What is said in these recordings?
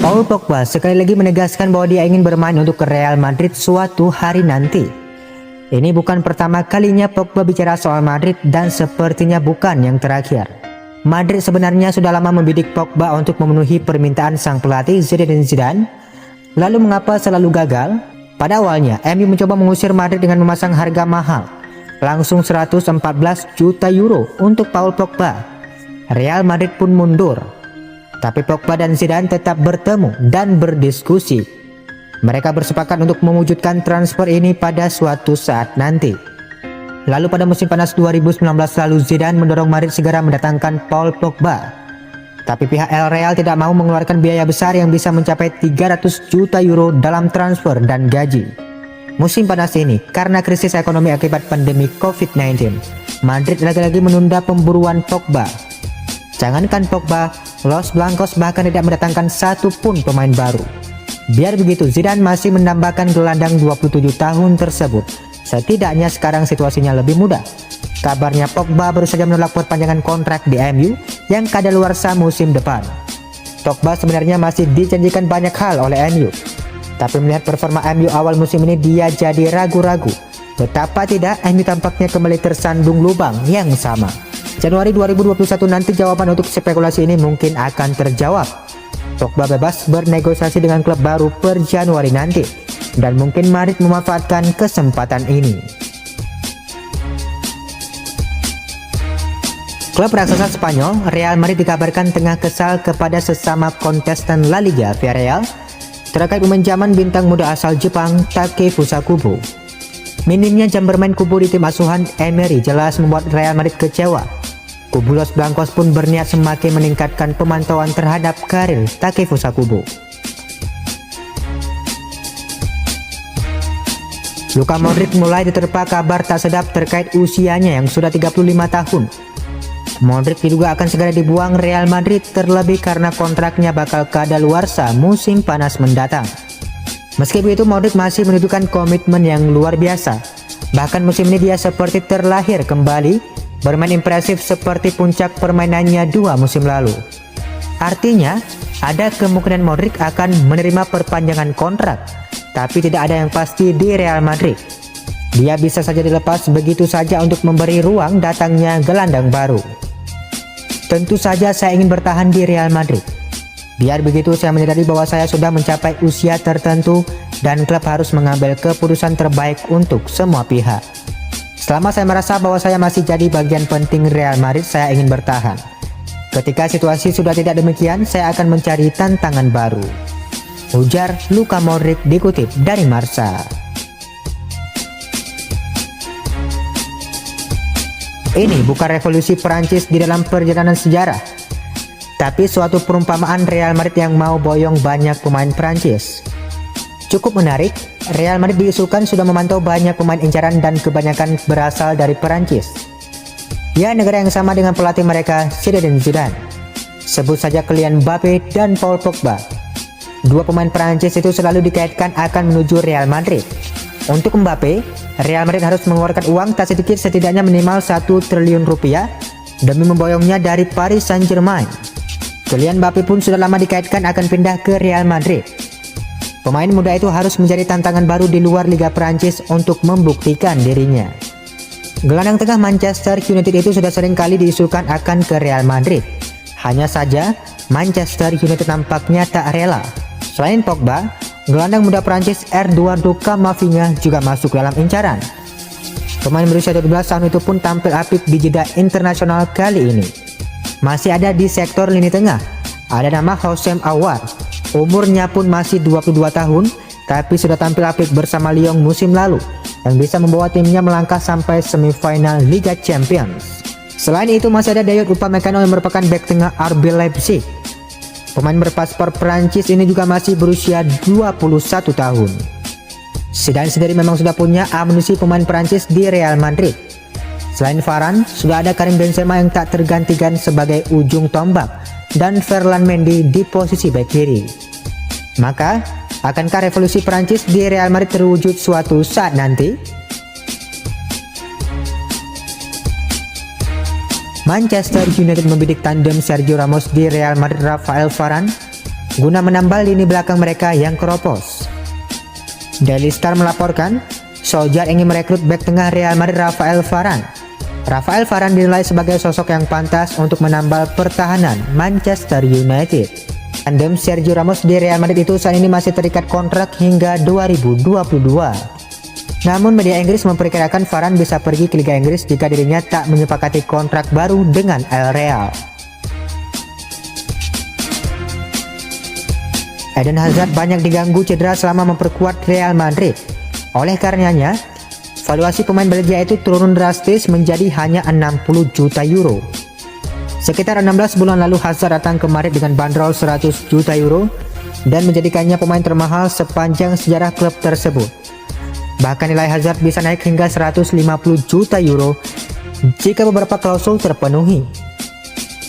Paul Pogba sekali lagi menegaskan bahwa dia ingin bermain untuk Real Madrid suatu hari nanti. Ini bukan pertama kalinya Pogba bicara soal Madrid dan sepertinya bukan yang terakhir. Madrid sebenarnya sudah lama membidik Pogba untuk memenuhi permintaan sang pelatih Zinedine Zidane. Lalu mengapa selalu gagal? Pada awalnya, MU mencoba mengusir Madrid dengan memasang harga mahal, langsung 114 juta euro untuk Paul Pogba. Real Madrid pun mundur. Tapi Pogba dan Zidane tetap bertemu dan berdiskusi. Mereka bersepakat untuk mewujudkan transfer ini pada suatu saat nanti. Lalu pada musim panas 2019 lalu Zidane mendorong Madrid segera mendatangkan Paul Pogba. Tapi pihak El Real tidak mau mengeluarkan biaya besar yang bisa mencapai 300 juta euro dalam transfer dan gaji. Musim panas ini karena krisis ekonomi akibat pandemi COVID-19, Madrid lagi-lagi menunda pemburuan Pogba. Jangankan Pogba, Los Blancos bahkan tidak mendatangkan satu pun pemain baru. Biar begitu, Zidane masih menambahkan gelandang 27 tahun tersebut. Setidaknya sekarang situasinya lebih mudah. Kabarnya Pogba baru saja menolak perpanjangan kontrak di MU yang kadaluarsa musim depan. Pogba sebenarnya masih dijanjikan banyak hal oleh MU. Tapi melihat performa MU awal musim ini dia jadi ragu-ragu. Betapa tidak, MU tampaknya kembali tersandung lubang yang sama. Januari 2021 nanti jawaban untuk spekulasi ini mungkin akan terjawab. Pogba bebas bernegosiasi dengan klub baru per Januari nanti, dan mungkin Madrid memanfaatkan kesempatan ini. Klub raksasa Spanyol, Real Madrid dikabarkan tengah kesal kepada sesama kontestan La Liga Villarreal terkait peminjaman bintang muda asal Jepang Takefusa Kubo. Minimnya jam bermain Kubo di tim asuhan Emery jelas membuat Real Madrid kecewa. Kubu Los Blancos pun berniat semakin meningkatkan pemantauan terhadap karir Takefusa Kubo. Luka Modric mulai diterpa kabar tak sedap terkait usianya yang sudah 35 tahun. Modric diduga akan segera dibuang Real Madrid terlebih karena kontraknya bakal kadaluarsa musim panas mendatang. Meski begitu, Modric masih menunjukkan komitmen yang luar biasa. Bahkan musim ini dia seperti terlahir kembali, bermain impresif seperti puncak permainannya 2 musim lalu. Artinya, ada kemungkinan Modric akan menerima perpanjangan kontrak, tapi tidak ada yang pasti di Real Madrid. Dia bisa saja dilepas begitu saja untuk memberi ruang datangnya gelandang baru. Tentu saja saya ingin bertahan di Real Madrid. Biar begitu, saya menyadari bahwa saya sudah mencapai usia tertentu dan klub harus mengambil keputusan terbaik untuk semua pihak. Selama saya merasa bahwa saya masih jadi bagian penting Real Madrid, saya ingin bertahan. Ketika situasi sudah tidak demikian, saya akan mencari tantangan baru, ujar Luka Modric dikutip dari Marca. Ini bukan revolusi Perancis di dalam perjalanan sejarah, tapi suatu perumpamaan Real Madrid yang mau boyong banyak pemain Perancis. Cukup menarik, Real Madrid diisukan sudah memantau banyak pemain incaran dan kebanyakan berasal dari Perancis. Ya, negara yang sama dengan pelatih mereka, Zinedine Zidane. Sebut saja Kylian Mbappe dan Paul Pogba. Dua pemain Perancis itu selalu dikaitkan akan menuju Real Madrid. Untuk Mbappe, Real Madrid harus mengeluarkan uang tak sedikit, setidaknya minimal 1 triliun rupiah demi memboyongnya dari Paris Saint-Germain. Kylian Mbappe pun sudah lama dikaitkan akan pindah ke Real Madrid. Pemain muda itu harus menjadi tantangan baru di luar Liga Prancis untuk membuktikan dirinya. Gelandang tengah Manchester United itu sudah sering kali diisukan akan ke Real Madrid. Hanya saja, Manchester United nampaknya tak rela. Selain Pogba, gelandang muda Prancis Eduardo Camavinga juga masuk dalam incaran. Pemain berusia 12 tahun itu pun tampil apik di jeda internasional kali ini. Masih ada di sektor lini tengah, ada nama Houssem Aouar. Umurnya pun masih 22 tahun, tapi sudah tampil apik bersama Lyon musim lalu, yang bisa membawa timnya melangkah sampai semifinal Liga Champions. Selain itu masih ada Dayot Upamecano yang merupakan bek tengah RB Leipzig. Pemain berpaspor Prancis ini juga masih berusia 21 tahun. Zidane sendiri memang sudah punya amunisi pemain Prancis di Real Madrid. Selain Varane, sudah ada Karim Benzema yang tak tergantikan sebagai ujung tombak, dan Ferland Mendy di posisi bek kiri. Maka, akankah revolusi Prancis di Real Madrid terwujud suatu saat nanti? Manchester United membidik tandem Sergio Ramos di Real Madrid Rafael Varane. guna menambal lini belakang mereka yang keropos. Daily Star melaporkan, Solskjaer ingin merekrut bek tengah Real Madrid Rafael Varane. Rafael Varane dinilai sebagai sosok yang pantas untuk menambal pertahanan Manchester United. Tandem Sergio Ramos di Real Madrid itu saat ini masih terikat kontrak hingga 2022. Namun media Inggris memperkirakan Varane bisa pergi ke Liga Inggris jika dirinya tak menyepakati kontrak baru dengan El Real. Eden Hazard banyak diganggu cedera selama memperkuat Real Madrid. Oleh karenanya, valuasi pemain Belgia itu turun drastis menjadi hanya 60 juta euro. Sekitar 16 bulan lalu Hazard datang ke Madrid dengan bandrol 100 juta euro dan menjadikannya pemain termahal sepanjang sejarah klub tersebut. Bahkan nilai Hazard bisa naik hingga 150 juta euro jika beberapa klausul terpenuhi.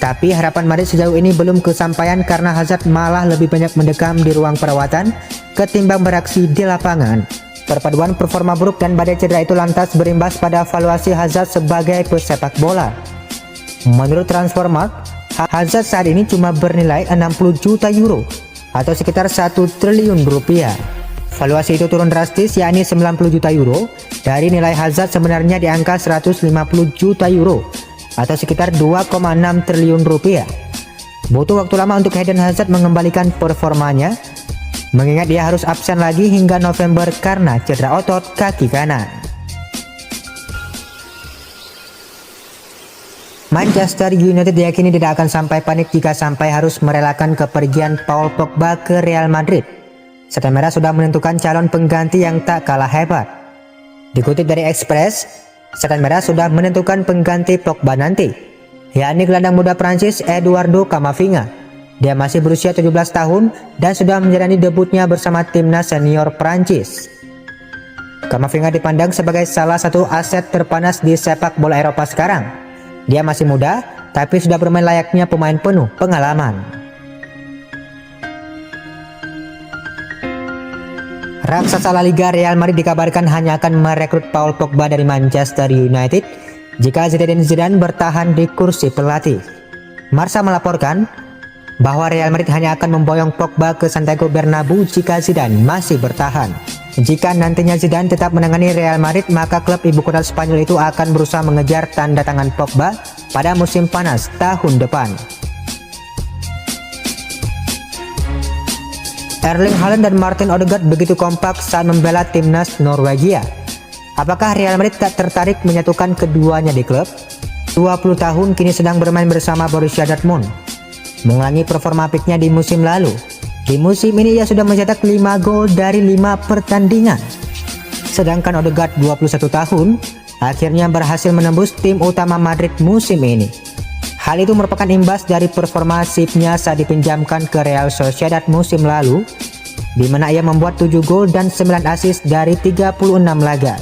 Tapi harapan Madrid sejauh ini belum kesampaian karena Hazard malah lebih banyak mendekam di ruang perawatan ketimbang beraksi di lapangan. Perpaduan performa buruk dan badai cedera itu lantas berimbas pada valuasi Hazard sebagai pesepak bola. Menurut Transfermarkt, Hazard saat ini cuma bernilai 60 juta euro atau sekitar 1 triliun rupiah. Valuasi itu turun drastis, yakni 90 juta euro dari nilai Hazard sebenarnya di angka 150 juta euro atau sekitar 2,6 triliun rupiah. Butuh waktu lama untuk Eden Hazard mengembalikan performanya, mengingat dia harus absen lagi hingga November karena cedera otot kaki kanan. Manchester United diyakini tidak akan sampai panik jika sampai harus merelakan kepergian Paul Pogba ke Real Madrid. Setan Merah sudah menentukan calon pengganti yang tak kalah hebat. Dikutip dari Express, Setan Merah sudah menentukan pengganti Pogba nanti, yakni gelandang muda Prancis Eduardo Camavinga. Dia masih berusia 17 tahun dan sudah menjalani debutnya bersama timnas senior Prancis. Camavinga dipandang sebagai salah satu aset terpanas di sepak bola Eropa sekarang. Dia masih muda, tapi sudah bermain layaknya pemain penuh pengalaman. Raksasa La Liga Real Madrid dikabarkan hanya akan merekrut Paul Pogba dari Manchester United jika Zinedine Zidane bertahan di kursi pelatih. Marca melaporkan bahwa Real Madrid hanya akan memboyong Pogba ke Santiago Bernabeu jika Zidane masih bertahan. Jika nantinya Zidane tetap menangani Real Madrid, maka klub ibu kota Spanyol itu akan berusaha mengejar tanda tangan Pogba pada musim panas tahun depan. Erling Haaland dan Martin Odegaard begitu kompak saat membela timnas Norwegia. Apakah Real Madrid tak tertarik menyatukan keduanya di klub? 20 tahun kini sedang bermain bersama Borussia Dortmund, mengulangi performa apiknya di musim lalu. Di musim ini ia sudah mencetak 5 gol dari 5 pertandingan. Sedangkan Odegaard 21 tahun akhirnya berhasil menembus tim utama Madrid musim ini. Hal itu merupakan imbas dari performa sipnya saat dipinjamkan ke Real Sociedad musim lalu, di mana ia membuat 7 gol dan 9 assist dari 36 laga.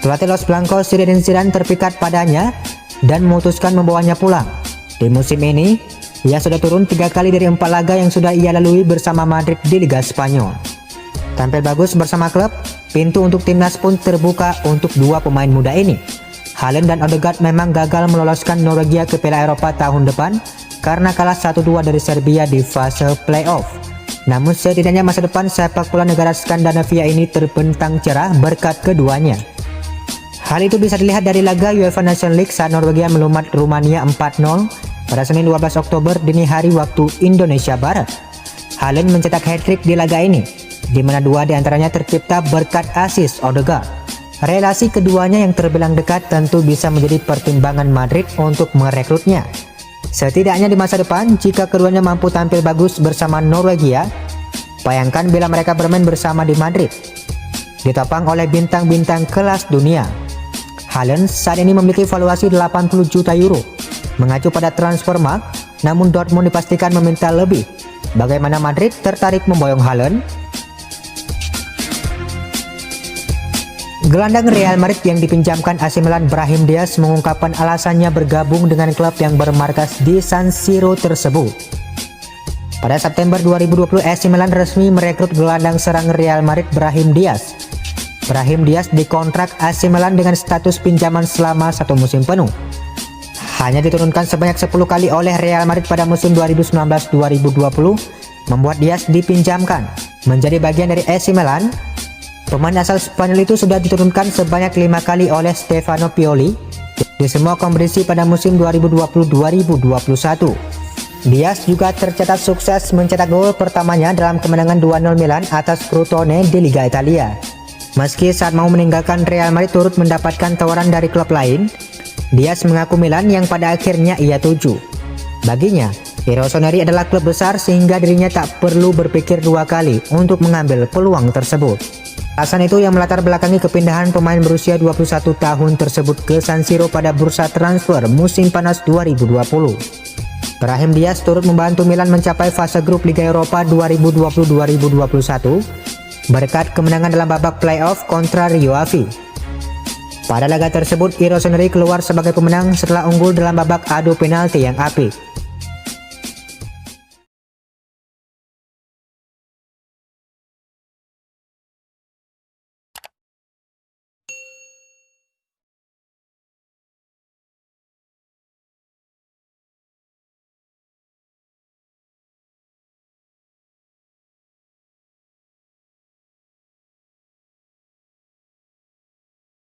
Pelatih Los Blancos Zinedine Zidane terpikat padanya dan memutuskan membawanya pulang. Di musim ini, ia sudah turun 3 kali dari 4 laga yang sudah ia lalui bersama Madrid di Liga Spanyol. Tampil bagus bersama klub, pintu untuk timnas pun terbuka untuk 2 pemain muda ini. Haaland dan Odegaard memang gagal meloloskan Norwegia ke Piala Eropa tahun depan karena kalah 1-2 dari Serbia di fase playoff. Namun setidaknya masa depan sepak bola negara Skandinavia ini terbentang cerah berkat keduanya. Hal itu bisa dilihat dari laga UEFA Nations League saat Norwegia melumat Rumania 4-0 pada Senin 12 Oktober dini hari waktu Indonesia Barat. Haaland mencetak hat-trick di laga ini, di mana 2 diantaranya tercipta berkat assist Odegaard. Relasi keduanya yang terbilang dekat tentu bisa menjadi pertimbangan Madrid untuk merekrutnya. Setidaknya di masa depan, jika keduanya mampu tampil bagus bersama Norwegia, bayangkan bila mereka bermain bersama di Madrid, ditopang oleh bintang-bintang kelas dunia. Haaland saat ini memiliki valuasi 80 juta euro. Mengacu pada Transfermarkt, namun Dortmund dipastikan meminta lebih. Bagaimana Madrid tertarik memboyong Haaland? Gelandang Real Madrid yang dipinjamkan AC Milan Brahim Diaz mengungkapkan alasannya bergabung dengan klub yang bermarkas di San Siro tersebut. Pada September 2020, AC Milan resmi merekrut gelandang serang Real Madrid Brahim Diaz. Brahim Diaz dikontrak AC Milan dengan status pinjaman selama 1 musim penuh. hanya diturunkan sebanyak 10 kali oleh Real Madrid pada musim 2019-2020, membuat Dias dipinjamkan menjadi bagian dari AC Milan. Pemain asal Spanyol itu sudah diturunkan sebanyak 5 kali oleh Stefano Pioli di semua kompetisi pada musim 2020-2021. Dias juga tercatat sukses mencetak gol pertamanya dalam kemenangan 2-0 Milan atas Crotone di Liga Italia. Meski saat mau meninggalkan Real Madrid turut mendapatkan tawaran dari klub lain, Dias mengaku Milan yang pada akhirnya ia tuju. Baginya, Rossoneri adalah klub besar sehingga dirinya tak perlu berpikir dua kali untuk mengambil peluang tersebut. Alasan itu yang melatar belakangi kepindahan pemain berusia 21 tahun tersebut ke San Siro pada bursa transfer musim panas 2020. Brahim Diaz turut membantu Milan mencapai fase grup Liga Eropa 2020-2021 berkat kemenangan dalam babak playoff kontra Rio Ave. Pada laga tersebut, Rossoneri keluar sebagai pemenang setelah unggul dalam babak adu penalti yang apik.